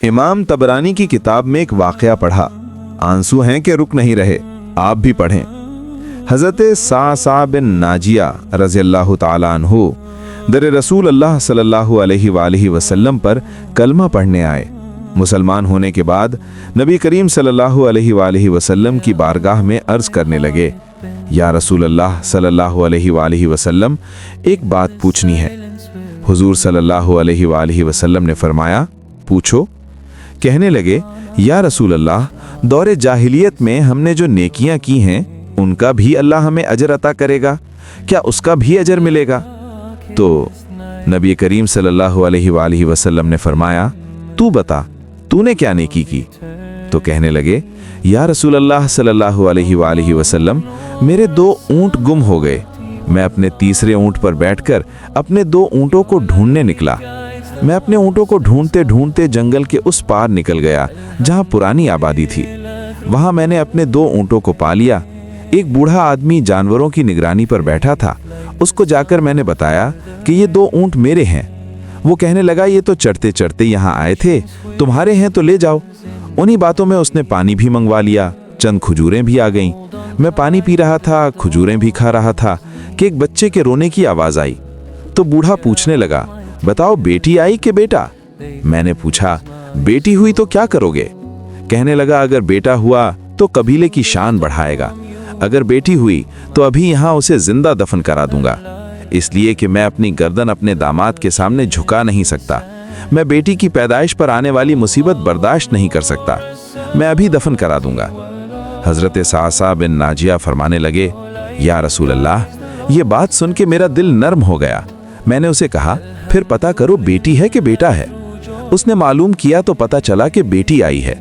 इमाम तबरानी की किताब में एक वाक़या पढ़ा, आंसू हैं कि रुक नहीं रहे, आप भी पढ़ें। हज़रत सासा बिन नाजिया रज़ियल्लाहु ताला अन्हु दर रसूल अल्लाह सल्लल्लाहु अलैहि वसल्लम पर कलमा पढ़ने आए। मुसलमान होने के बाद नबी करीम सल्लल्लाहु अलैहि वसल्लम की बारगाह में अर्ज़ करने लगे, या रसूल अल्लाह सल्लल्लाहु अलैहि वसल्लम, एक बात पूछनी है। हुजूर सल्लल्लाहु अलैहि वसल्लम ने फरमाया, पूछो। कहने लगे, या रसूल अल्लाह, दौरे जाहिलियत में हमने जो नेकियां की हैं उनका भी अल्लाह हमें अजर अता करेगा, क्या उसका भी अजर मिलेगा? तो नबी करीम सल्लल्लाहु अलैहि वसल्लम ने फरमाया, तू बता, तूने क्या नेकी की? तो कहने लगे, या रसूल अल्लाह सल्लल्लाहु अलैहि वसल्लम, मेरे 2 ऊंट गुम हो गए। मैं अपने तीसरे ऊंट पर बैठकर अपने 2 ऊंटों को ढूंढने निकला। मैं अपने ऊंटों को ढूंढते ढूंढते जंगल के उस पार निकल गया जहां पुरानी आबादी थी। वहां मैंने अपने 2 ऊंटों को पा लिया। एक बूढ़ा आदमी जानवरों की निगरानी पर बैठा था। उसको जाकर मैंने बताया कि ये 2 ऊंट मेरे हैं। वो कहने लगा, ये तो चढ़ते चढ़ते यहाँ आए थे, तुम्हारे हैं तो ले जाओ। उन्हीं बातों में उसने पानी भी मंगवा लिया, चंद खजूरें भी आ गईं। मैं पानी पी रहा था, खजूरें भी खा रहा था कि एक बच्चे के रोने की आवाज आई। तो बूढ़ा पूछने लगा, बताओ बेटी आई कि बेटा? मैंने पूछा, बेटी हुई तो क्या करोगे? कहने लगा, अगर बेटा हुआ तो कबीले की शान बढ़ाएगा, अगर बेटी हुई तो अभी यहाँ उसे जिंदा दफन करा दूंगा, इसलिए कि मैं अपनी गर्दन अपने दामाद के सामने झुका नहीं सकता। मैं बेटी की पैदाइश पर आने वाली मुसीबत बर्दाश्त नहीं कर सकता। मैं अभी दफन करा दूंगा। हजरत सासा बिन नाजिया फरमाने लगे, या रसूल अल्लाह, ये बात सुन के मेरा दिल नर्म हो गया। मैंने उसे कहा, फिर पता करो बेटी है कि बेटा है। उसने मालूम किया तो पता चला कि बेटी आई है।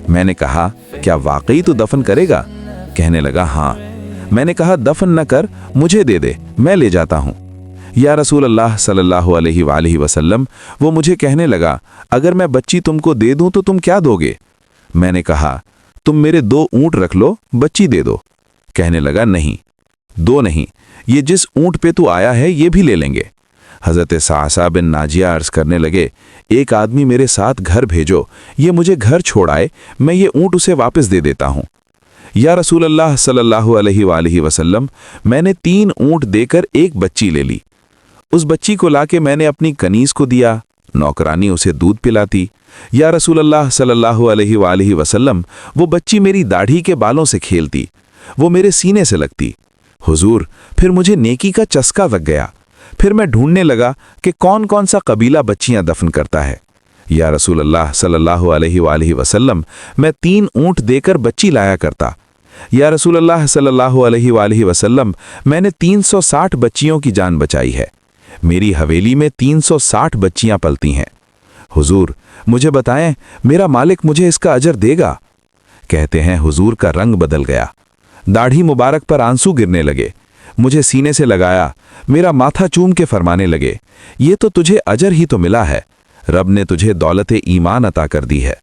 मैंने कहा, क्या वाकई तू दफन करेगा? कहने लगा, हाँ। मैंने कहा, दफन न कर, मुझे दे दे, मैं ले जाता हूँ। या रसूल अल्लाह सल्लल्लाहु अलैहि वसल्लम, वो मुझे कहने लगा, अगर मैं बच्ची तुमको दे दूं तो तुम क्या दोगे? मैंने कहा, तुम मेरे 2 ऊंट रख लो, बच्ची दे दो। कहने लगा, नहीं, 2 नहीं, ये जिस ऊंट पे तू आया है ये भी ले लेंगे। हज़रत सासा बिन नाजिया अर्ज करने लगे, एक आदमी मेरे साथ घर भेजो, ये मुझे घर छोड़ आए, मैं ये ऊंट उसे वापस दे देता हूँ। या रसूल अल्लाह सल्लल्लाहु अलैहि वसल्लम, मैंने 3 ऊंट देकर एक बच्ची ले ली। उस बच्ची को लाके मैंने अपनी कनीज को दिया, नौकरानी उसे दूध पिलाती। या रसूल अल्लाह सल्लल्लाहु अलैहि वसल्लम, वो बच्ची मेरी दाढ़ी के बालों से खेलती, वो मेरे सीने से लगती। हुजूर, फिर मुझे नेकी का चस्का लग गया। फिर मैं ढूंढने लगा कि कौन कौन सा कबीला बच्चियां दफन करता है। या रसूल अल्लाह सल्लल्लाहु अलैहि वसल्लम, मैं 3 ऊंट देकर बच्ची लाया करता। या रसूल अल्लाह सल्लल्लाहु अलैहि वसल्लम, मैंने 360 बच्चियों की जान बचाई है। मेरी हवेली में 360 बच्चियां पलती हैं। हुजूर, मुझे बताएं, मेरा मालिक मुझे इसका अजर देगा? कहते हैं, हुजूर का रंग बदल गया, दाढ़ी मुबारक पर आंसू गिरने लगे। मुझे सीने से लगाया, मेरा माथा चूम के फरमाने लगे, ये तो तुझे अजर ही तो मिला है, रब ने तुझे दौलत ईमान अता कर दी है।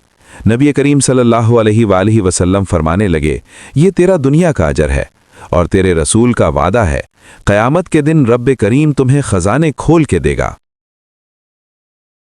नबी करीम सल्लल्लाहु अलैहि वसल्लम फरमाने लगे, ये तेरा दुनिया का अजर है और तेरे रसूल का वादा है, क़यामत के दिन रब करीम तुम्हें खजाने खोल के देगा।